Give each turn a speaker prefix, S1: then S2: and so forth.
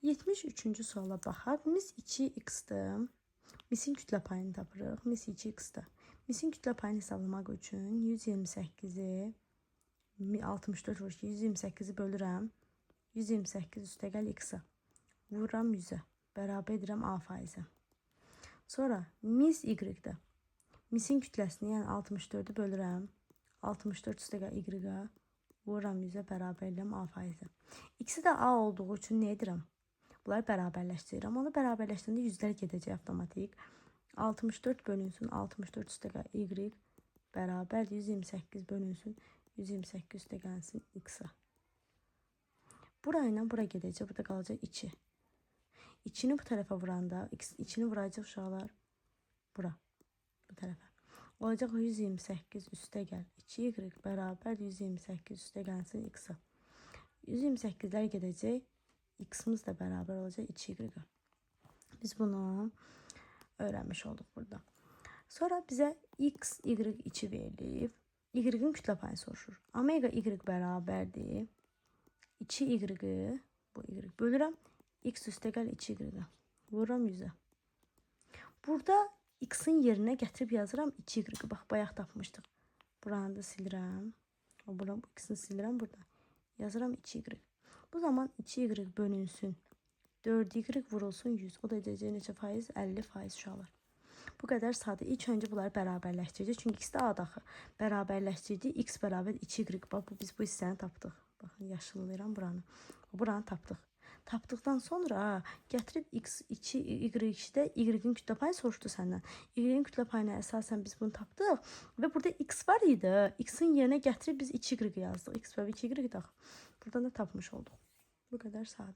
S1: 73-cü suala baxaq. Mis 2x-dir. Misin kütlə payını tapırıq. Mis 2x-dir. Misin kütlə payını hesablamaq üçün 128-i 64 vur ki, 128-i bölürəm. 128 üstəgəl x-i. Vururam 100-ə. Bərabər edirəm a faizi. Sonra mis y-dir. Misin kütləsini, yəni 64-ü bölürəm. 64 üstəgəl y-ə. Vururam 100-ə, bərabər edirəm a faizi. İkisi də a olduğu üçün nə edirəm? Bunları bərabərləşdirirəm. Onu bərabərləşdirəndə yüzlər gedəcək avtomatik. 64 bölünsün 64 üstəgəl y bərabər 128 bölünsün 128 üstəgəlsin x-a. Burayla bura gedəcək. Burada qalacaq 2. 2-ni bu tərəfə vuranda, 2-ni vuracaq uşaqlar bura, bu tərəfə. Olacaq 128 üstəgəl 2y bərabər 128 üstəgəlsin x-a. 128-lər gedəcək. X-imiz də bərabər olacaq 2y. Biz bunu öyrənmiş olduq burada. Sonra bizə x, y, 2 verilib. Y-in kütlə payını soruşur. Omega y bərabərdir. 2y, bu y bölürəm. X üstəgəl 2y. Vururam 100-ə. Burada x-in yerinə gətirib yazıram 2y. Bax, bayaq tapmışdıq. Buranı da silirəm. Buranı, x-ini silirəm burada. Yazıram 2y. Bu zaman 2y bölünsün 4y vurulsun 100. O da edəcək neçə faiz? 50% uşaqlar. Bu qədər sadə. İlk öncə bunları bərabərləşdirəcək. Çünki ikisi də a-daxı. Bərabərləşdirdik. X bərabər 2y. Bax, biz bu hissəni tapdıq. Baxın, yaşıllayıram buranı. Buranı tapdıq. Tapdıqdan sonra gətirib x, 2, y-də y-in kütlə payını soruşdu səndən. Y-in kütlə payına əsasən biz bunu tapdıq. Və burada x var idi. X-in yerinə gətirib biz 2y yazdıq. X və 2y dax. Buradan da tapmış olduq. Bu qədər sadə.